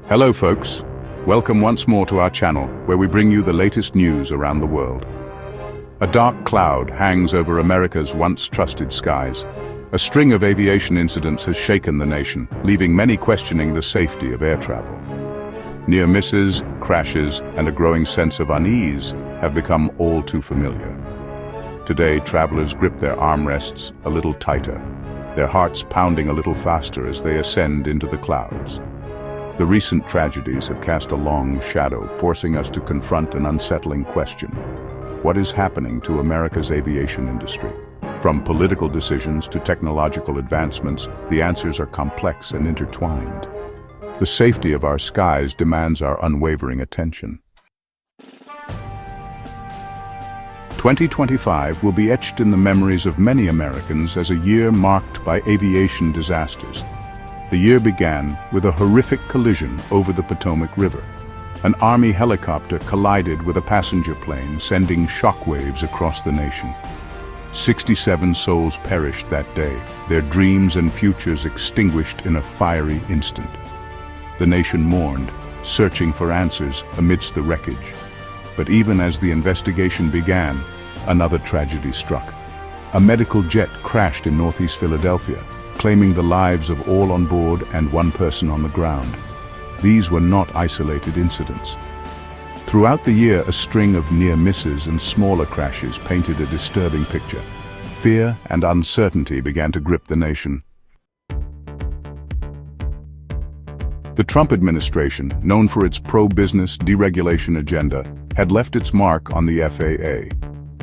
Hello folks, welcome once more to our channel where we bring you the latest news around the world. A dark cloud hangs over America's once trusted skies. A string of aviation incidents has shaken the nation, leaving many questioning the safety of air travel. Near misses, crashes, and a growing sense of unease have become all too familiar. Today, travelers grip their armrests a little tighter, their hearts pounding a little faster as they ascend into the clouds. The recent tragedies have cast a long shadow, forcing us to confront an unsettling question. What is happening to America's aviation industry? From political decisions to technological advancements, the answers are complex and intertwined. The safety of our skies demands our unwavering attention. 2025 will be etched in the memories of many Americans as a year marked by aviation disasters. The year began with a horrific collision over the Potomac River. An Army helicopter collided with a passenger plane, sending shockwaves across the nation. 67 souls perished that day, their dreams and futures extinguished in a fiery instant. The nation mourned, searching for answers amidst the wreckage. But even as the investigation began, another tragedy struck. A medical jet crashed in northeast Philadelphia, claiming the lives of all on board and one person on the ground. These were not isolated incidents. Throughout the year, a string of near misses and smaller crashes painted a disturbing picture. Fear and uncertainty began to grip the nation. The Trump administration, known for its pro-business deregulation agenda, had left its mark on the FAA.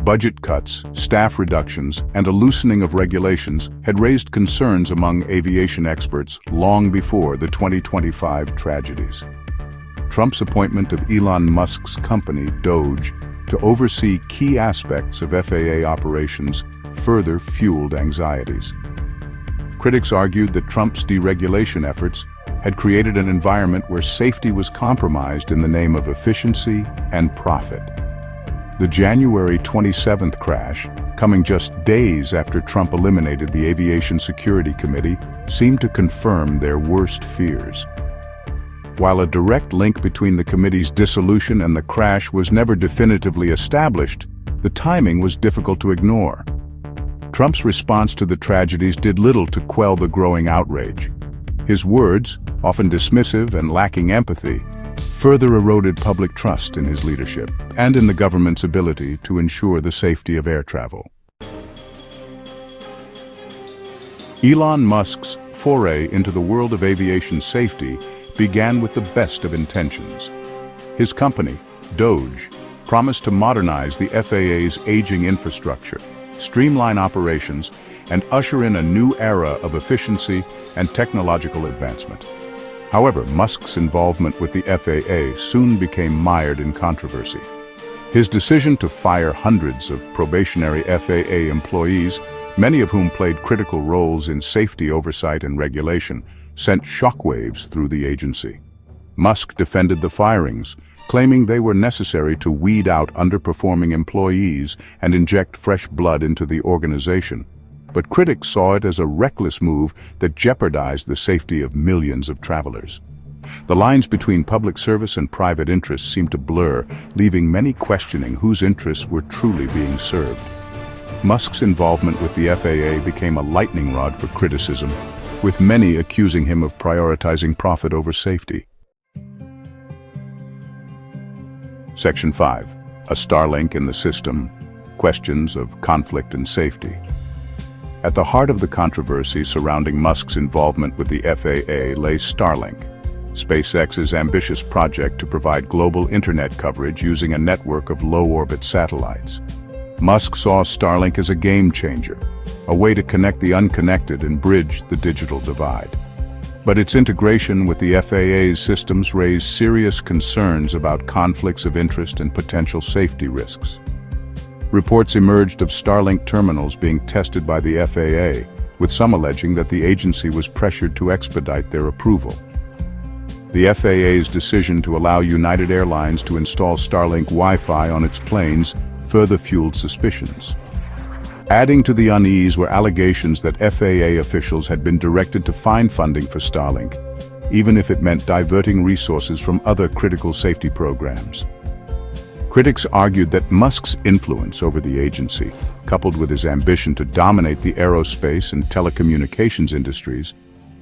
Budget cuts, staff reductions, and a loosening of regulations had raised concerns among aviation experts long before the 2025 tragedies. Trump's appointment of Elon Musk's company, DOGE, to oversee key aspects of FAA operations further fueled anxieties. Critics argued that Trump's deregulation efforts had created an environment where safety was compromised in the name of efficiency and profit. The January 27th crash, coming just days after Trump eliminated the Aviation Security Committee, seemed to confirm their worst fears. While a direct link between the committee's dissolution and the crash was never definitively established, the timing was difficult to ignore. Trump's response to the tragedies did little to quell the growing outrage. His words, often dismissive and lacking empathy, further eroded public trust in his leadership and in the government's ability to ensure the safety of air travel. Elon Musk's foray into the world of aviation safety began with the best of intentions. His company, DOGE, promised to modernize the FAA's aging infrastructure, streamline operations, and usher in a new era of efficiency and technological advancement. However, Musk's involvement with the FAA soon became mired in controversy. His decision to fire hundreds of probationary FAA employees, many of whom played critical roles in safety oversight and regulation, sent shockwaves through the agency. Musk defended the firings, claiming they were necessary to weed out underperforming employees and inject fresh blood into the organization. But critics saw it as a reckless move that jeopardized the safety of millions of travelers. The lines between public service and private interests seemed to blur, leaving many questioning whose interests were truly being served. Musk's involvement with the FAA became a lightning rod for criticism, with many accusing him of prioritizing profit over safety. Section 5. A Starlink in the system. Questions of conflict and safety. At the heart of the controversy surrounding Musk's involvement with the FAA lay Starlink, SpaceX's ambitious project to provide global internet coverage using a network of low-orbit satellites. Musk saw Starlink as a game-changer, a way to connect the unconnected and bridge the digital divide. But its integration with the FAA's systems raised serious concerns about conflicts of interest and potential safety risks. Reports emerged of Starlink terminals being tested by the FAA, with some alleging that the agency was pressured to expedite their approval. The FAA's decision to allow United Airlines to install Starlink Wi-Fi on its planes further fueled suspicions. Adding to the unease were allegations that FAA officials had been directed to find funding for Starlink, even if it meant diverting resources from other critical safety programs. Critics argued that Musk's influence over the agency, coupled with his ambition to dominate the aerospace and telecommunications industries,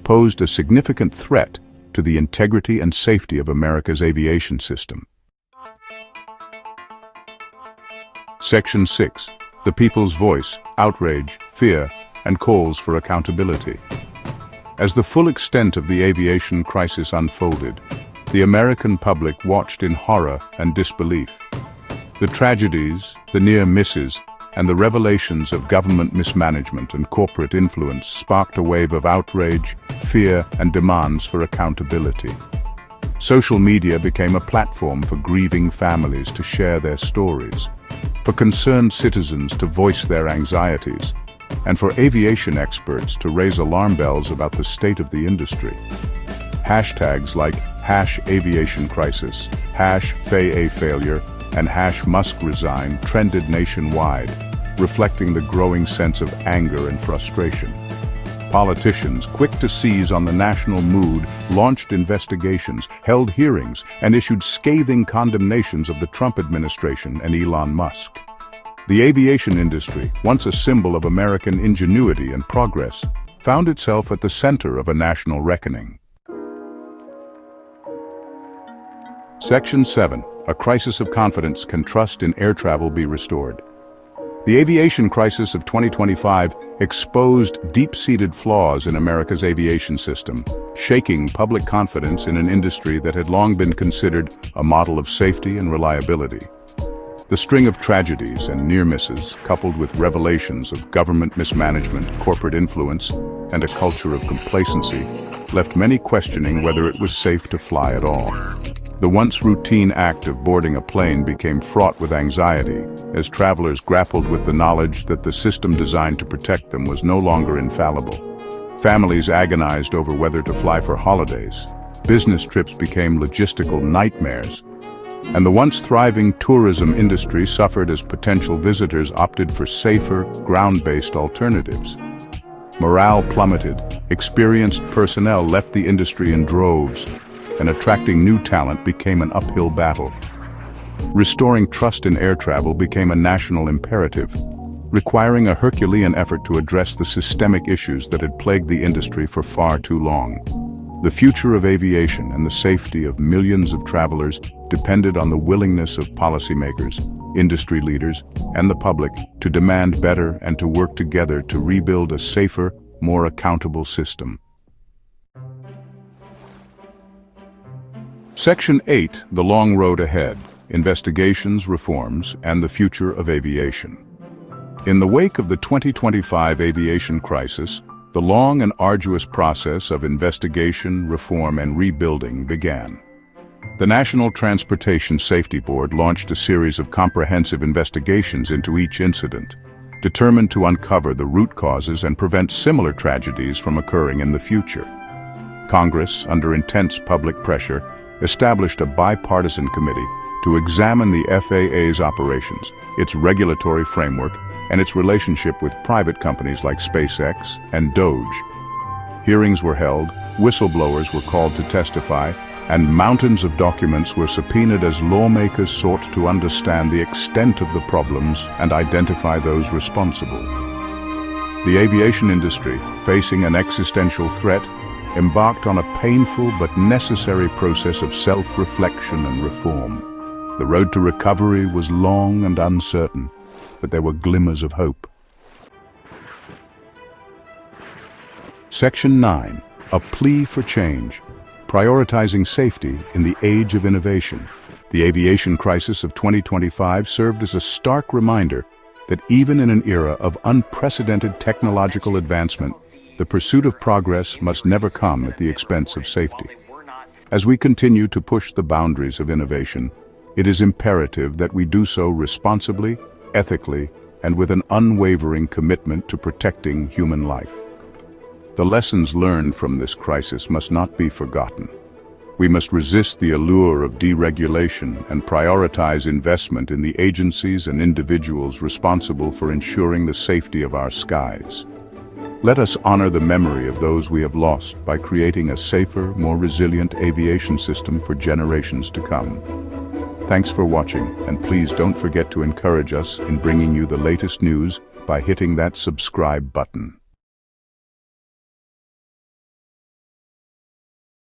posed a significant threat to the integrity and safety of America's aviation system. Section 6. The People's Voice, Outrage, Fear, and Calls for Accountability. As the full extent of the aviation crisis unfolded, the American public watched in horror and disbelief. The tragedies, the near misses, and the revelations of government mismanagement and corporate influence sparked a wave of outrage, fear, and demands for accountability. Social media became a platform for grieving families to share their stories, for concerned citizens to voice their anxieties, and for aviation experts to raise alarm bells about the state of the industry. Hashtags like #AviationCrisis, #FAA-failure, and #MuskResign trended nationwide, reflecting the growing sense of anger and frustration. Politicians, quick to seize on the national mood, launched investigations, held hearings, and issued scathing condemnations of the Trump administration and Elon Musk. The aviation industry, once a symbol of American ingenuity and progress, found itself at the center of a national reckoning. Section 7. A crisis of confidence. Can trust in air travel be restored? The aviation crisis of 2025 exposed deep-seated flaws in America's aviation system, shaking public confidence in an industry that had long been considered a model of safety and reliability. The string of tragedies and near misses, coupled with revelations of government mismanagement, corporate influence, and a culture of complacency, left many questioning whether it was safe to fly at all. The once routine act of boarding a plane became fraught with anxiety as travelers grappled with the knowledge that the system designed to protect them was no longer infallible. Families agonized over whether to fly for holidays. Business trips became logistical nightmares, and the once thriving tourism industry suffered as potential visitors opted for safer, ground-based alternatives. Morale plummeted, experienced personnel left the industry in droves, and attracting new talent became an uphill battle. Restoring trust in air travel became a national imperative, requiring a Herculean effort to address the systemic issues that had plagued the industry for far too long. The future of aviation and the safety of millions of travelers depended on the willingness of policymakers, industry leaders, and the public to demand better and to work together to rebuild a safer, more accountable system. Section 8. The Long Road Ahead. Investigations, Reforms, and the Future of Aviation. In the wake of the 2025 aviation crisis, the long and arduous process of investigation, reform, and rebuilding began. The National Transportation Safety Board launched a series of comprehensive investigations into each incident, determined to uncover the root causes and prevent similar tragedies from occurring in the future. Congress, under intense public pressure, established a bipartisan committee to examine the FAA's operations, its regulatory framework, and its relationship with private companies like SpaceX and Doge. Hearings were held, whistleblowers were called to testify, and mountains of documents were subpoenaed as lawmakers sought to understand the extent of the problems and identify those responsible. The aviation industry, facing an existential threat, embarked on a painful but necessary process of self-reflection and reform. The road to recovery was long and uncertain, but there were glimmers of hope. Section 9. A Plea for Change. Prioritizing Safety in the Age of Innovation. The aviation crisis of 2025 served as a stark reminder that even in an era of unprecedented technological advancement, the pursuit of progress must never come at the expense of safety. As we continue to push the boundaries of innovation, it is imperative that we do so responsibly, ethically, and with an unwavering commitment to protecting human life. The lessons learned from this crisis must not be forgotten. We must resist the allure of deregulation and prioritize investment in the agencies and individuals responsible for ensuring the safety of our skies. Let us honor the memory of those we have lost by creating a safer, more resilient aviation system for generations to come. Thanks for watching, and please don't forget to encourage us in bringing you the latest news by hitting that subscribe button.